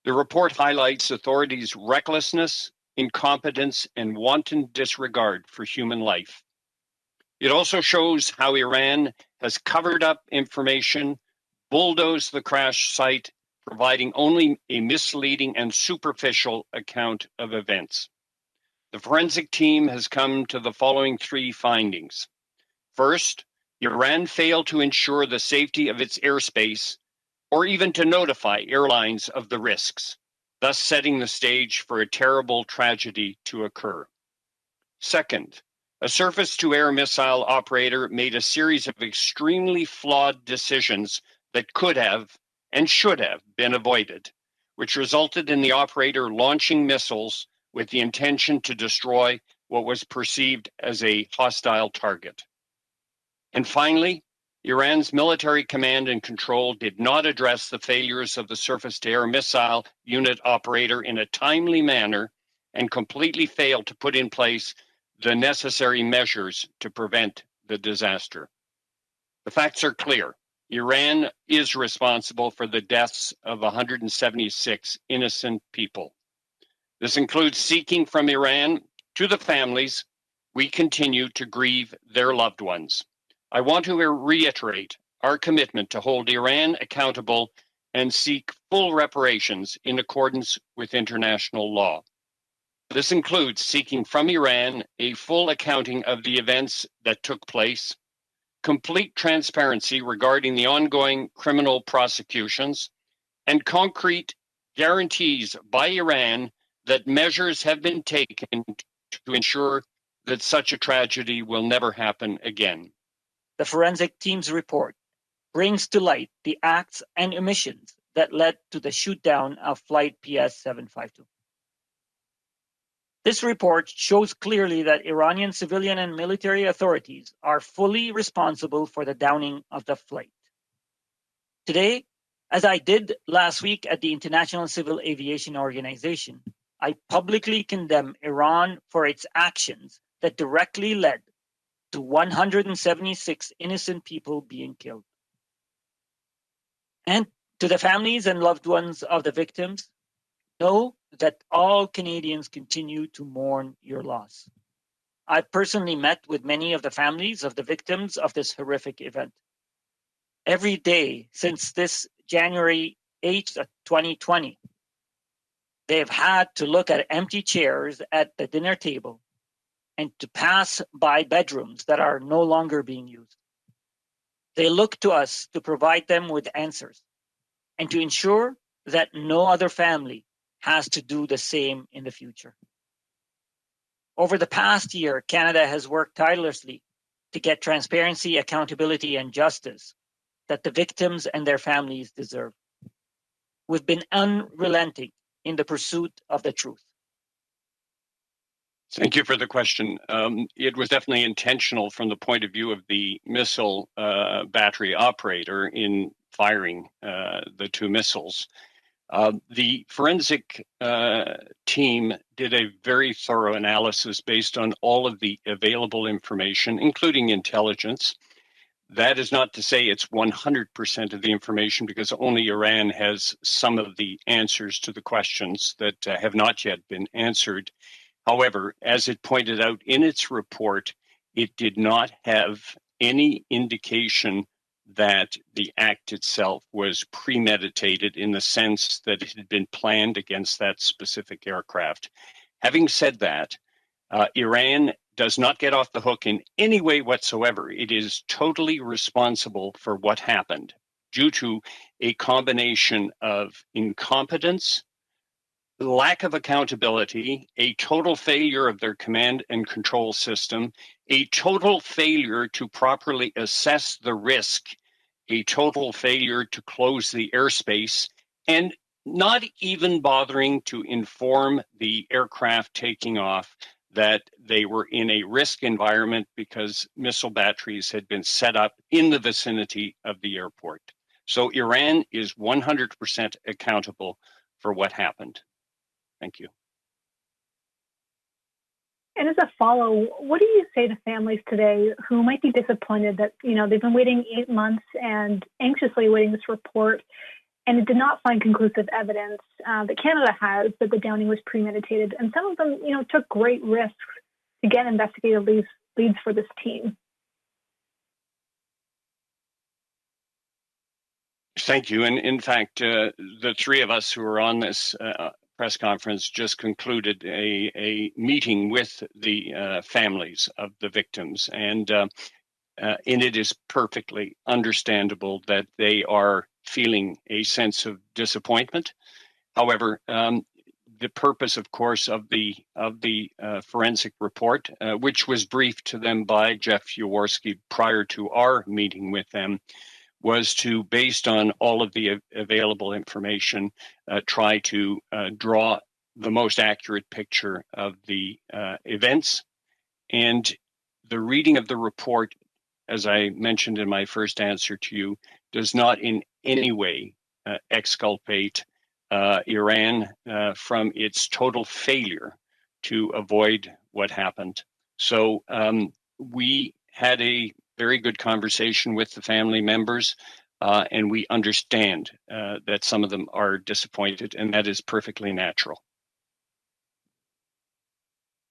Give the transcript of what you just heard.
The report highlights authorities' recklessness, incompetence, and wanton disregard for human life. It also shows how Iran has covered up information, bulldozed the crash site, providing only a misleading and superficial account of events. The forensic team has come to the following three findings. First, Iran failed to ensure the safety of its airspace or even to notify airlines of the risks, thus setting the stage for a terrible tragedy to occur. Second, a surface-to-air missile operator made a series of extremely flawed decisions that could have and should have been avoided, which resulted in the operator launching missiles with the intention to destroy what was perceived as a hostile target. And finally, Iran's military command and control did not address the failures of the surface-to-air missile unit operator in a timely manner and completely failed to put in place the necessary measures to prevent the disaster. The facts are clear. Iran is responsible for the deaths of 176 innocent people. This includes seeking from Iran to the families we continue to grieve their loved ones. I want to reiterate our commitment to hold Iran accountable and seek full reparations in accordance with international law. This includes seeking from Iran a full accounting of the events that took place, complete transparency regarding the ongoing criminal prosecutions, and concrete guarantees by Iran that measures have been taken to ensure that such a tragedy will never happen again. The forensic team's report brings to light the acts and omissions that led to the shoot-down of Flight PS-752. This report shows clearly that Iranian civilian and military authorities are fully responsible for the downing of the flight. Today, as I did last week at the International Civil Aviation Organization, I publicly condemn Iran for its actions that directly led to 176 innocent people being killed. And to the families and loved ones of the victims, know that all Canadians continue to mourn your loss. I've personally met with many of the families of the victims of this horrific event. Every day since this January 8th, 2020, they've had to look at empty chairs at the dinner table and to pass by bedrooms that are no longer being used. They look to us to provide them with answers and to ensure that no other family has to do the same in the future. Over the past year, Canada has worked tirelessly to get transparency, accountability, and justice that the victims and their families deserve. We've been unrelenting in the pursuit of the truth. Thank you for the question. It was definitely intentional from the point of view of the missile battery operator in firing the two missiles. The forensic team did a very thorough analysis based on all of the available information, including intelligence. That is not to say it's 100% of the information, because only Iran has some of the answers to the questions that have not yet been answered. However, as it pointed out in its report, it did not have any indication that the act itself was premeditated in the sense that it had been planned against that specific aircraft. Having said that, Iran does not get off the hook in any way whatsoever. It is totally responsible for what happened due to a combination of incompetence, lack of accountability, a total failure of their command and control system, a total failure to properly assess the risk, a total failure to close the airspace, and not even bothering to inform the aircraft taking off that they were in a risk environment because missile batteries had been set up in the vicinity of the airport. So Iran is 100% accountable for what happened. Thank you. And as a follow, what do you say to families today who might be disappointed that, they've been waiting 8 months and anxiously awaiting this report, and it did not find conclusive evidence that Canada has that the downing was premeditated. And some of them, took great risks to get investigative leads for this team. Thank you. And in fact, the three of us who are on this press conference just concluded a meeting with the families of the victims. And it is perfectly understandable that they are feeling a sense of disappointment. However, the purpose, of course, of the forensic report, which was briefed to them by Jeff Jaworski prior to our meeting with them, was to, based on all of the available information, try to draw the most accurate picture of the events. And the reading of the report, as I mentioned in my first answer to you, does not in any way exculpate Iran from its total failure to avoid what happened. So we had a very good conversation with the family members, and we understand that some of them are disappointed, and that is perfectly natural.